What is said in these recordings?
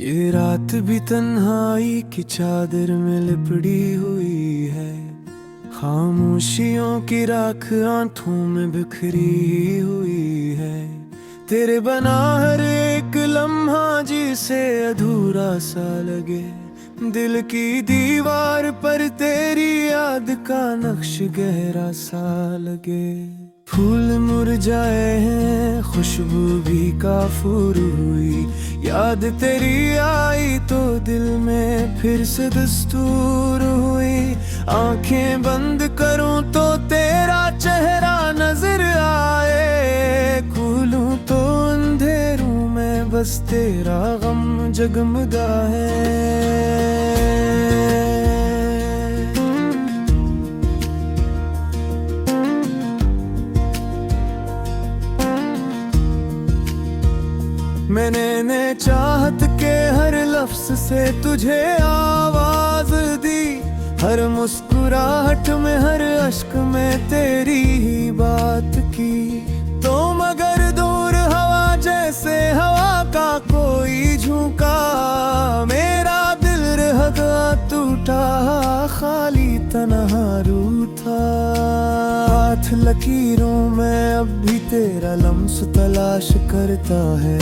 ये रात भी तन्हाई की चादर में लिपटी हुई है, खामोशियों की राख आंखों में बिखरी हुई है। तेरे बना हर एक लम्हा जिसे अधूरा सा लगे, दिल की दीवार पर तेरी याद का नक्श गहरा सा लगे। फूल मुरझाए हैं, खुशबू भी काफूर हुई, याद तेरी आई तो दिल में फिर से दस्तूर हुई। आंखें बंद करूं तो तेरा चेहरा नजर आए, खोलूं तो अंधेरों में बस तेरा गम जगमगा है। मैंने चाहत के हर लफ्ज से तुझे आवाज दी, हर मुस्कुराहट में हर अश्क में तेरी ही बात की। तो मगर दूर हवा जैसे हवा का कोई झोंका, मेरा दिल रह गया टूटा खाली तन्हा रूठा। हाथ लकीरों में अब भी तेरा लम्स तलाश करता है,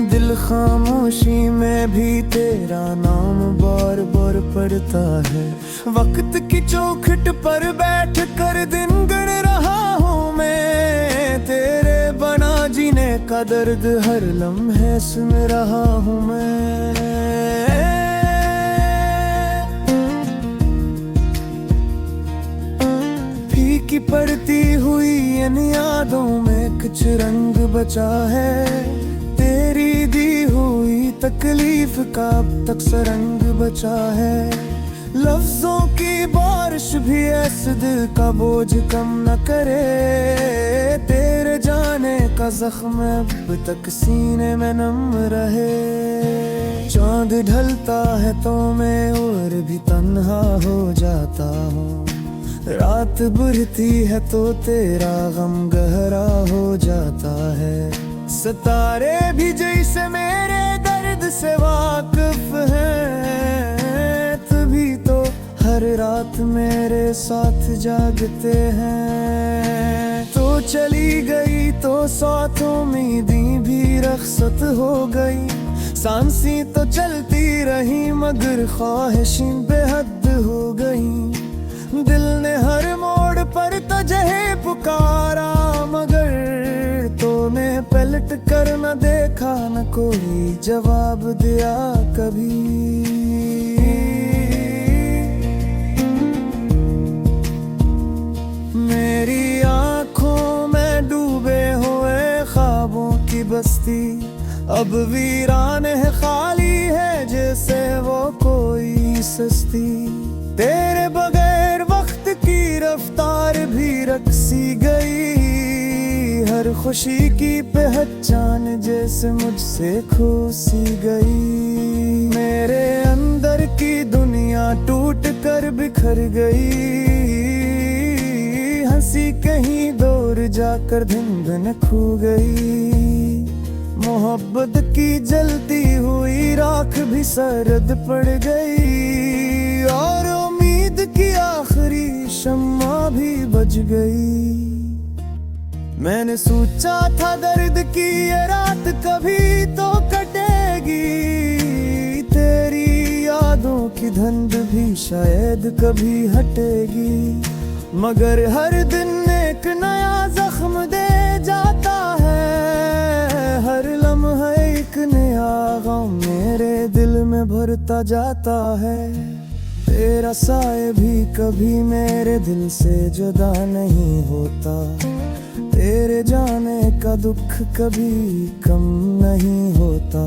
दिल खामोशी में भी तेरा नाम बार बार पढ़ता है। वक्त की चौखट पर बैठ कर दिन गण रहा हूँ मैं, तेरे बना जीने का दर्द हर लम्हे सुन रहा हूँ मैं। फीकी पड़ती हुई इन यादों में कुछ रंग बचा है, तेरी दी हुई तकलीफ का अब तक सरंग बचा है। लफ्जों की बारिश भी ऐसे दिल का बोझ कम न करे, तेरे जाने का जख्म अब तक सीने में नम रहे। चांद ढलता है तो मैं और भी तन्हा हो जाता हूँ, रात बुरती है तो तेरा गम गहरा हो जाता है। सितारे भी जैसे मेरे दर्द से वाकिफ हैं, तभी तो हर रात मेरे साथ जागते हैं। तो चली गई तो साथ उम्मीदी भी रखसत हो गई, सांसी तो चलती रही मगर ख्वाहिशें बेहद हो गई। दिल ने हर मोड़ पर तुझे पुकारा मगर तूने पलट कर न देखा, न कोई जवाब दिया कभी। मेरी आंखों में डूबे हुए ख्वाबों की बस्ती अब वीरान है, खाली है जैसे वो कोई सस्ती। तेरे बगैर वक्त की रफ्तार भी रक्सी गई, हर खुशी की पहचान जैसे मुझसे खो सी गई। मेरे अंदर की दुनिया टूट कर बिखर गई, हंसी कहीं दूर जाकर धुंधन खो गई। मोहब्बत की जलती हुई राख भी सरद पड़ गई, और उम्मीद की आखिरी शम्मा भी बुझ गई। मैंने सोचा था दर्द की ये रात कभी तो कटेगी, तेरी यादों की धुंध भी शायद कभी हटेगी। मगर हर दिन एक नया जख्म दे जाता है, हर लम्हा एक नया गम मेरे दिल में भरता जाता है। तेरा साए भी कभी मेरे दिल से जुदा नहीं होता, तेरे जाने का दुख कभी कम नहीं होता।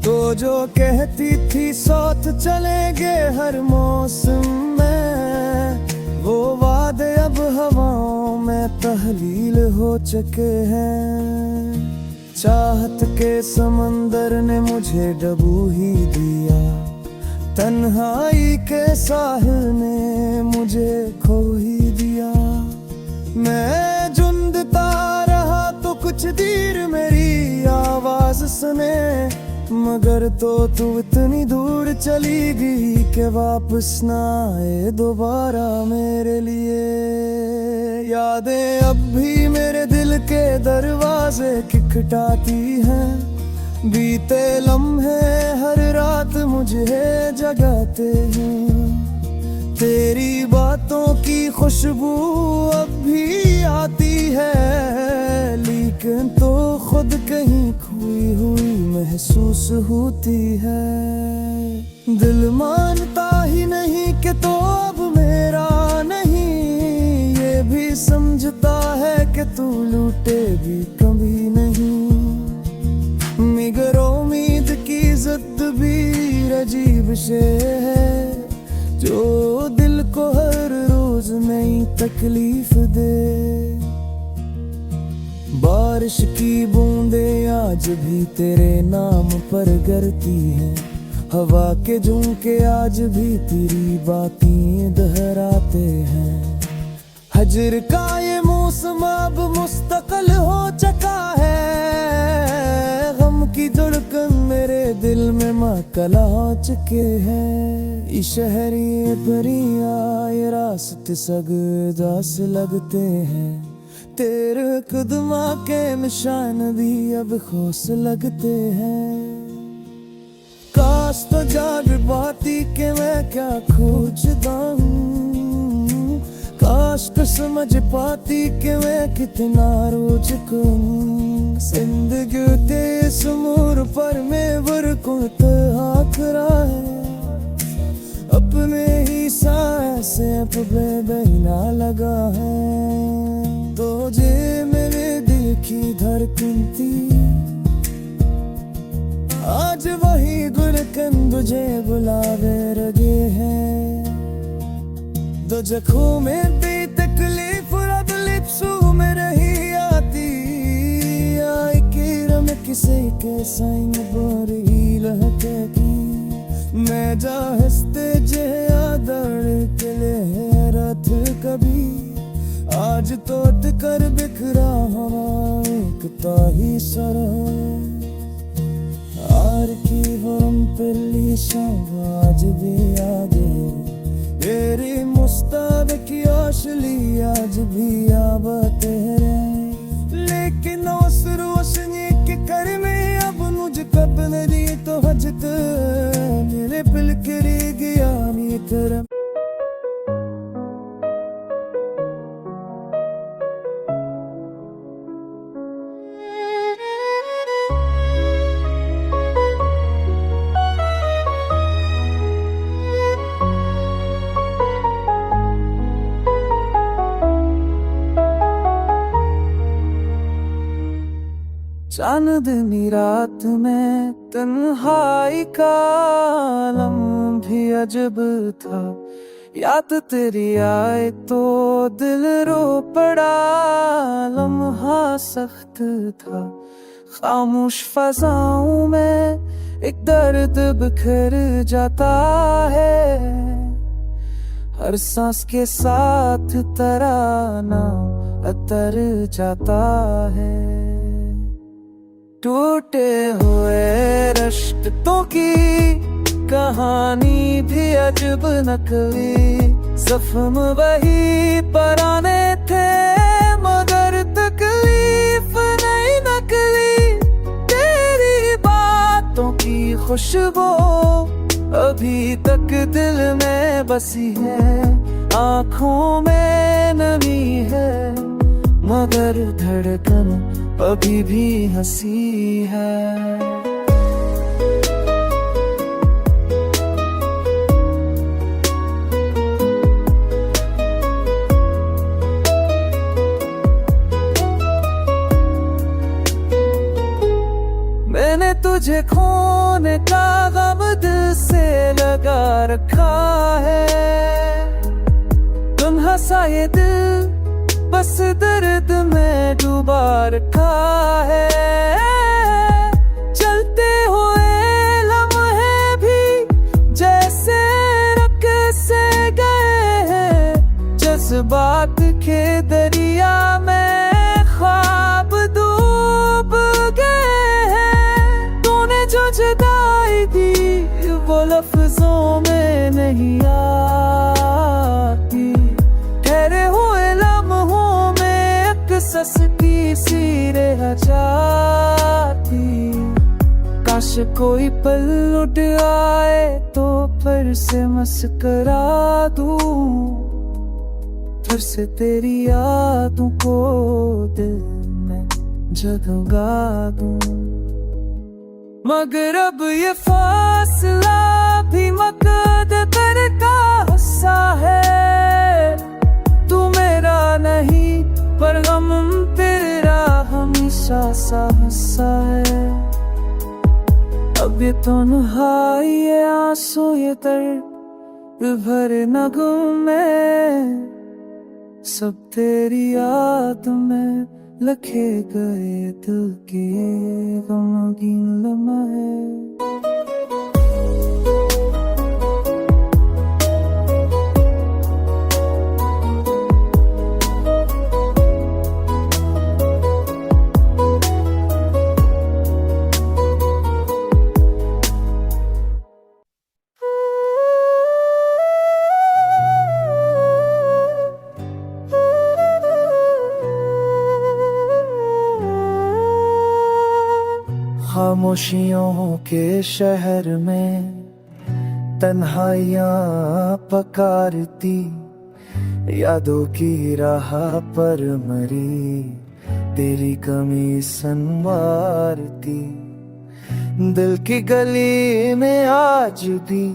तो जो कहती थी साथ चलेंगे हर मौसम में, वो वादे अब हवाओं में तहलील हो चुके हैं। चाहत के समंदर ने मुझे डबू ही दिया, तन्हाई के साहिल ने मुझे खो ही दिया। मैं झुंडता रहा तो कुछ देर मेरी आवाज सुने, मगर तो तू इतनी दूर चली गई कि वापस ना आए दोबारा मेरे लिए। यादें अब भी मेरे दिल के दरवाजे खटखटाती हैं, बीते लम्हे हर रात मुझे जगाते हैं। तेरी बातों की खुशबू अब भी आती है, लेकिन तो खुद कहीं खोई हुई महसूस होती है। दिल मानता ही नहीं कि तो अब मेरा नहीं, ये भी समझता है कि तू लूटे भी कभी नहीं। मगर उम्मीद की जिद भी अजीब शे है, जो दिल को हर रोज नई तकलीफ दे। बारिश की बूंदें आज भी तेरे नाम पर गिरती हैं, हवा के झोंके आज भी तेरी बातें दोहराते हैं। हजर का ये मौसम अब मुस्तकिल हो चुका है, गम की धड़कन मेरे दिल में मकला हो चुके हैं। ये शहर ये परियां ये रास्ते सगदास लगते हैं, तेरे कदमा के निशान भी अब खौस लगते हैं। काश तो जाग पाती कि मैं क्या खोजता हूँ, काश तो समझ पाती कि मैं कितना रोज को जिंदगी तेज मोर पर मैं को करा है। अपने ही सांसे पे बहना लगा है, तुझे मेरे दिल की धड़कन थी, आज वही गुलकंद तुझे बुलावे लगे हैं। दो जख्मों में भी तकलीफ रब लिप्सू में रही आती, आई की रम किसे के साइन बोर ही लहके की। मैं जा हंसते जे आदर के लिए रात कभी, आज तो कर बिखरा हवा एक ताही सर। आर की वरम पल्ली आज भी आगे, तेरी मुस्ताबिक असली आज भी आबाते रहे। लेकिन उस रोशनी के कर में अब मुझ कब नदी तो हजत मेरे पिल करी गया नी करम। चांदनी रात में तन्हाई का आलम भी अजब था, याद तेरी आए तो दिल रो पड़ा। लम्हा सख्त था, खामोश फजाओं में एक दर्द बिखर जाता है, हर सांस के साथ तराना अतर जाता है। टूटे हुए रिश्तों की कहानी भी अजब नकली, जख्म वही पुराने थे मगर तकलीफ नहीं नकली। तेरी बातों की खुशबू अभी तक दिल में बसी है, आँखों में नमी है मगर धड़कन अभी भी हंसी है। मैंने तुझे खोने का गम दिल से लगा रखा है, तुम हंसा ये दिल बस दर्द में डूबा रखा है। चलते हुए लम्हे भी जैसे रख से गए हैं, जज्बात के दरिया में ख्वाब डूब गए हैं। तूने जो जुदा कोई पल लुट आए तो फिर से मस्करा दूं, फिर से तेरी यादों को दिल में जगा दूं। मगर अब ये फासला भी मकदर का हिस्सा है। तू मेरा नहीं पर गम तेरा हमेशा सा हिस्सा है। अब ये तन्हाई, ये आंसू, ये दर्द भरे नगों में सब तेरी याद में लिखे गए दिल के गमगीन लम्हे। खामोशियों के शहर में तन्हाइयाँ पकारती, यादों की राह पर मरी तेरी कमी संवारती। दिल की गली में आज भी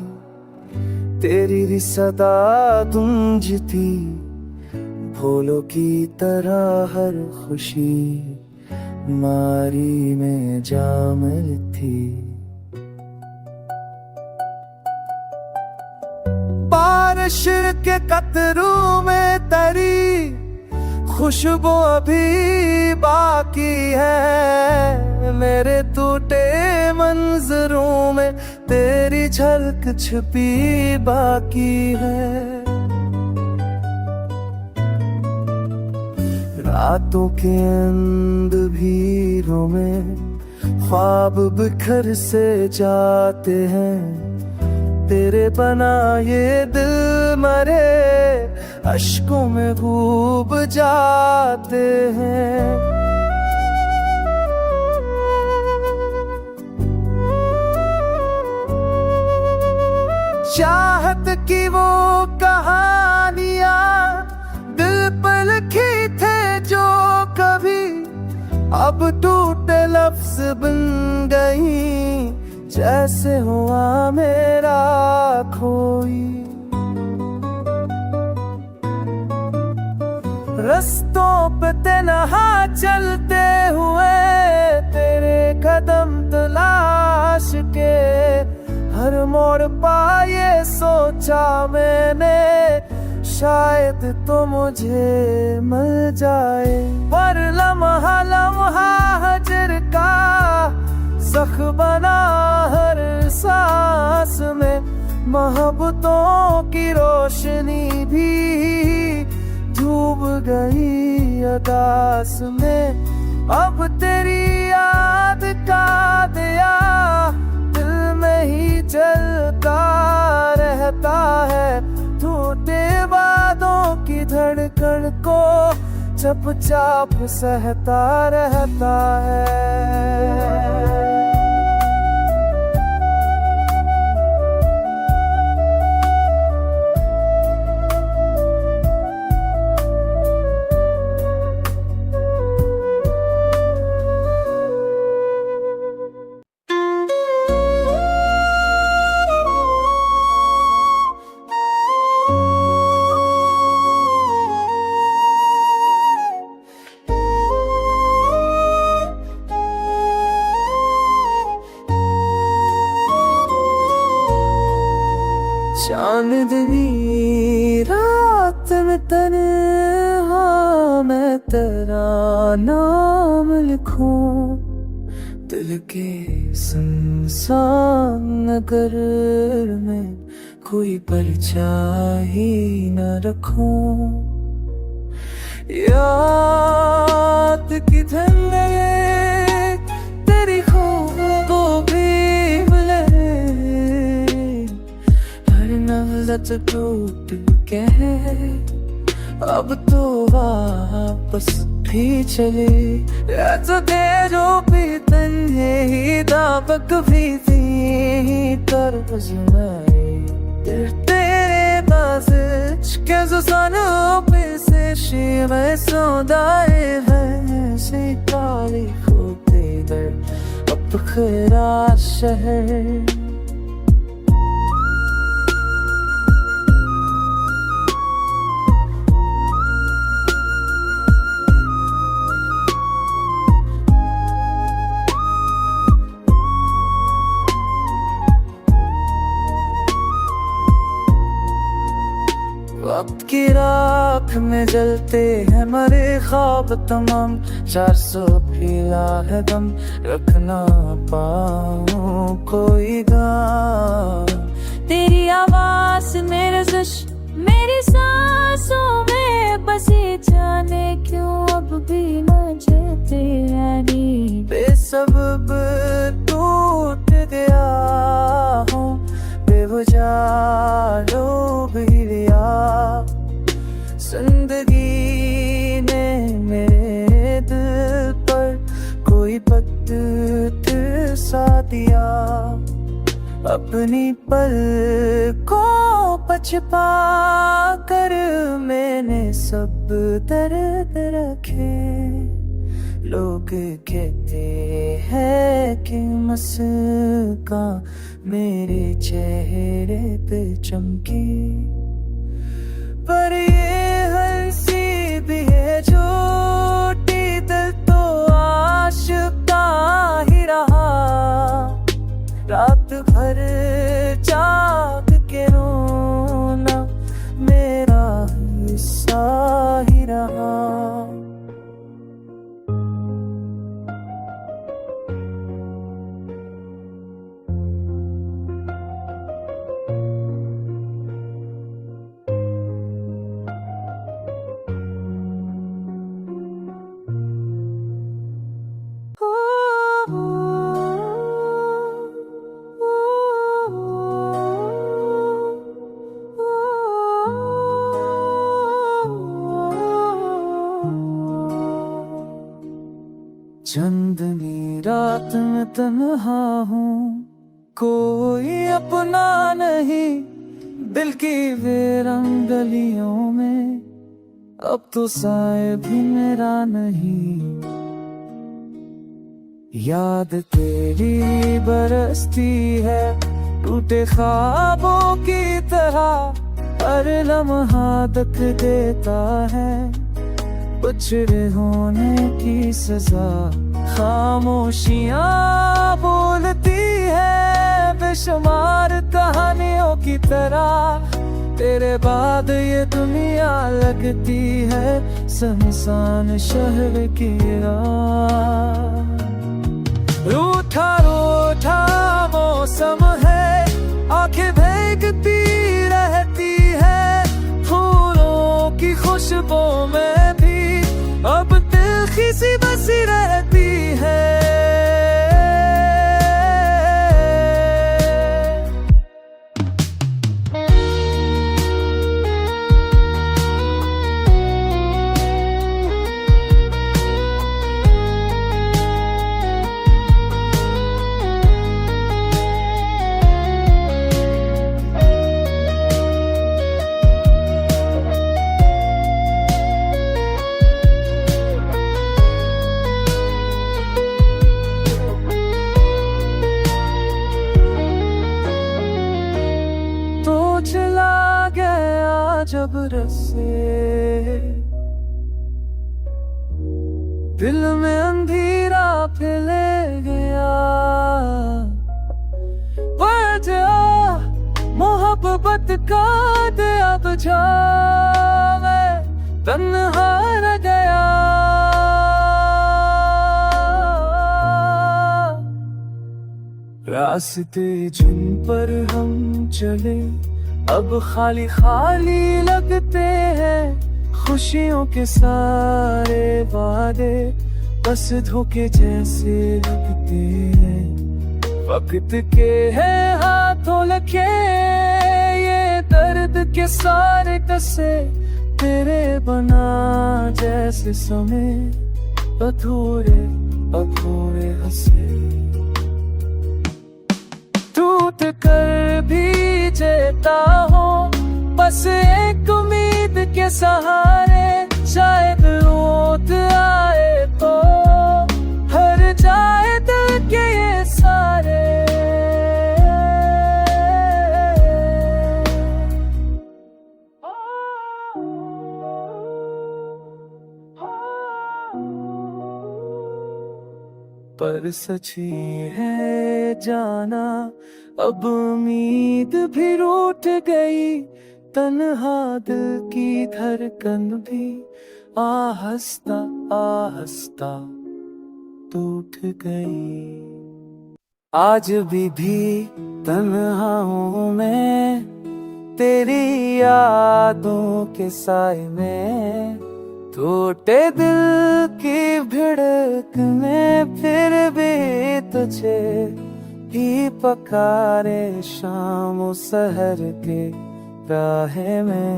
तेरी सदा गूंजती, फूलों की तरह हर खुशी मारी में जामिल थी। बारिश के कतरों में तेरी खुशबू अभी बाकी है। मेरे टूटे मंजरों में तेरी झलक छुपी बाकी है। रातों के अंधेरों में ख्वाब बिखर से जाते हैं। तेरे बना ये दिल मरे अश्कों में डूब जाते हैं। चाहत की वो कहानियां दिल पर लिखी थे जो कभी अब टूटे लफ्ज बन गई, जैसे हुआ मेरा खोई। रस्तों पे तन्हा चलते हुए तेरे कदम तलाश के, हर मोड़ पाए सोचा मैंने शायद तो मुझे मिल जाए। पर लम्हा लम्हा हजर का जख्म बना हर सांस में, मोहब्बतों की रोशनी भी डूब गई अदास में। अब तेरी याद का दिया दिल में ही जलता रहता है। टूटे वादों की धड़कन को चुपचाप सहता रहता है। चांदनी रात में तन्हा मैं तेरा नाम लिखूं, दिल के सुनसान नगर में कोई परछाई न रखूं। याद की धंधे तेरी खूबों भी मिले, लत टूट के अब तो वापस भी चले तो जो भी तन्हे ही दापक भी थी कर तेरे पास कैसे सानो पे से शिवे सौदाए है से काली होते दर अब खरा शहर वक्त की राख में जलते हैं मरे ख्वाब तमाम 400 पीला है दम रखना पाऊं कोई गाम तेरी आवाज मेरे जश मेरी सांसों में बसी जाने क्यों अब भी न जेते यानी बेसबब टूट गया हूँ बेवजह डूब लिया जिंदगी ने मेरे दिल पर कोई पत्थर सा दिया अपनी पल को पछपा कर मैंने सब दर्द रखे लोग कहते हैं कि मुस्कान मेरे चेहरे पे चमकी पर ये हंसी भी है झूठी दिल तो आशिक़ा ही रहा रात भर जाग के रोना मेरा हिस्सा ही रहा चंदनी रात में तन्हा हूँ कोई अपना नहीं दिल की वीरान गलियों में अब तो साए भी मेरा नहीं याद तेरी बरसती है टूटे ख्वाबों की तरह हर लम्हा दुख देता है बिछड़े होने की सजा खामोशियां बोलती है बेशुमार कहानियों की तरह तेरे बाद ये दुनिया लगती है सुनसान शहर की राह रूठा रूठा मौसम है आंखें भीगती रहती है फूलों की खुशबू में भी अब तिलखी सी बसी रहती है चला गया जब रस्से दिल में अंधेरा फैले गया वजह मोहब्बत का दिया बुझा मैं तन्हा रह गया रास्ते जिन पर हम चले अब खाली खाली लगते हैं खुशियों के सारे वादे बस धोखे जैसे लगते हैं वक्त के हैं हाथों लगे ये दर्द के सारे कसे तेरे बना जैसे समय अधूरे अधूरे हंसे। टूट कर भी जीता हूँ बस एक उम्मीद के सहारे, शायद रोत आए तो हर जाए दिल के ये सारे। पर सची है जाना अब उम्मीद भी रूठ गई, तन्हा दिल की धड़कन भी आहिस्ता आहिस्ता टूट गई। आज भी तन्हा हूँ मैं तेरी यादों के साए में, टूटे दिल की भिड़क में फिर भी तुझे ही पकारे शाम सहर के राहे में।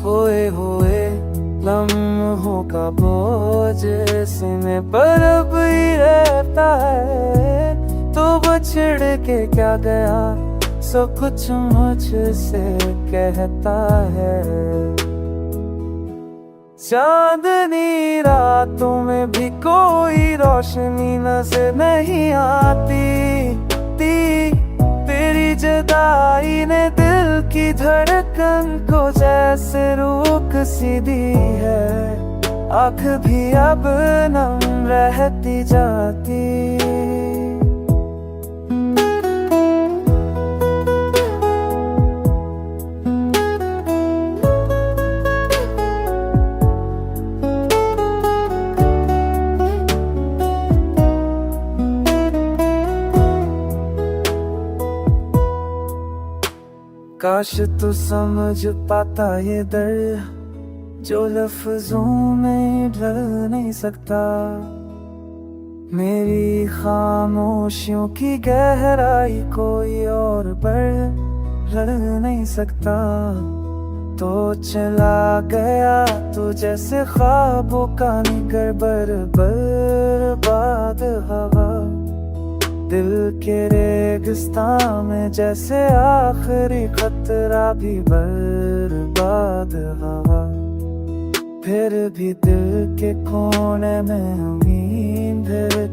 होए होए लम्हों का बोझ सीने पर अब ही रहता है, तो बछड़ के क्या गया सब कुछ मुझसे कहता है। चांदनी रातों में भी कोई रोशनी नजर नहीं आती, तेरी जुदाई ने दिल की धड़कन को जैसे रोक सी दी है, आँख भी अब नम रहती जाती। काश तू समझ पाता ये दर्द जो लफ्जों में ढल नहीं सकता, मेरी खामोशियों की गहराई कोई और बढ़ नहीं सकता। तो चला गया तू जैसे ख्वाबों का निकर बर्बाद हवा, दिल के रेगिस्तान में जैसे आखिरी खतरा भी बर्बाद हवा। फिर भी दिल के कोने में उम्मीद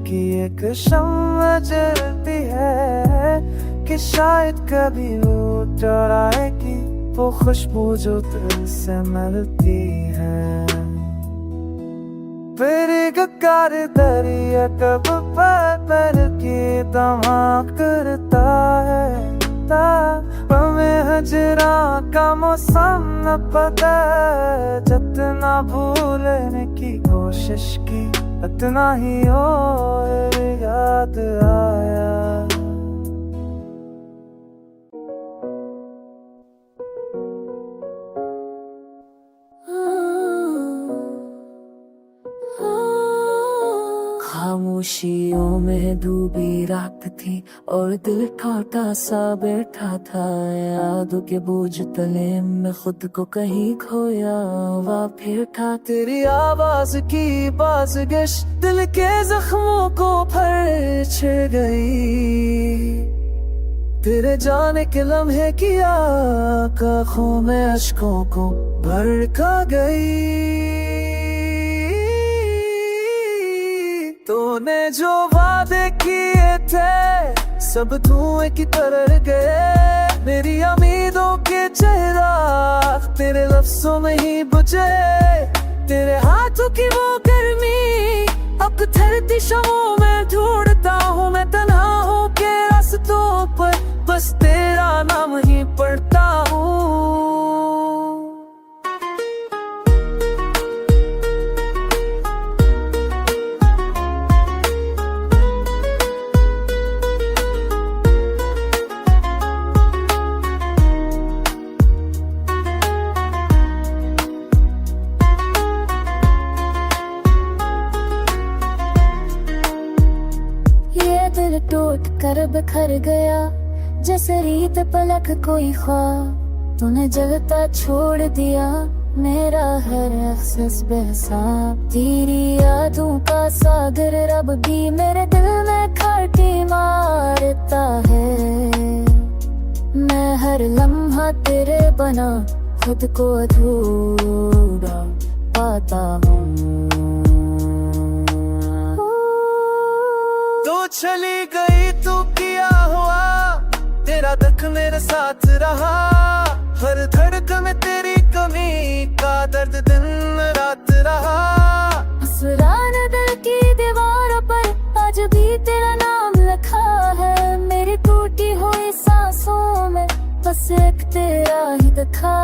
की एक शम्मा जलती है, कि शायद कभी वो चुराएगी वो खुशबू जो दिल से मिलती है। फिर कार दरिया कब पर की धमाक करता है, हमें हजरा का मौसम न पता, जितना भूलने की कोशिश की उतना ही और याद आया। खामोशियों में डूबी रात थी और दिल ठोटा सा बैठा था, यादों के बोझ तले में खुद को कहीं खोया हुआ फिर था। तेरी आवाज की बाज़गिश दिल के जख्मों को फर्श गई, तेरे जाने के लम्हे की आँखों में अश्कों को भड़का गई। तूने जो वादे किए थे सब धुएं की तरह गए, मेरी उम्मीदों के चिराग तेरे लफ्जों में ही बुझे। तेरे हाथों की वो गर्मी अब ठहरती शमों में ढूंढता हूँ मैं, तन्हा हूँ के रास्तों पर बस तेरा नाम ही पढ़ता हूँ। टूट कर बिखर गया, जैसे रीत पलक कोई ख्वाब। तूने जलता छोड़ दिया मेरा हर एहसास बेहिसाब। तेरी यादों का सागर अब भी मेरे दिल में खड़की मारता है। मैं हर लम्हा तेरे बना खुद को अधूरा पाता हूँ। तू चली गई तू किया हुआ, तेरा दुख मेरे साथ रहा। हर धड़कन में तेरी कमी का दर्द दिन रात रहा। आसमान दिल की दीवारों पर आज भी तेरा नाम लिखा है। मेरी टूटी हुई सांसों में बस एक तेरा ही दिखा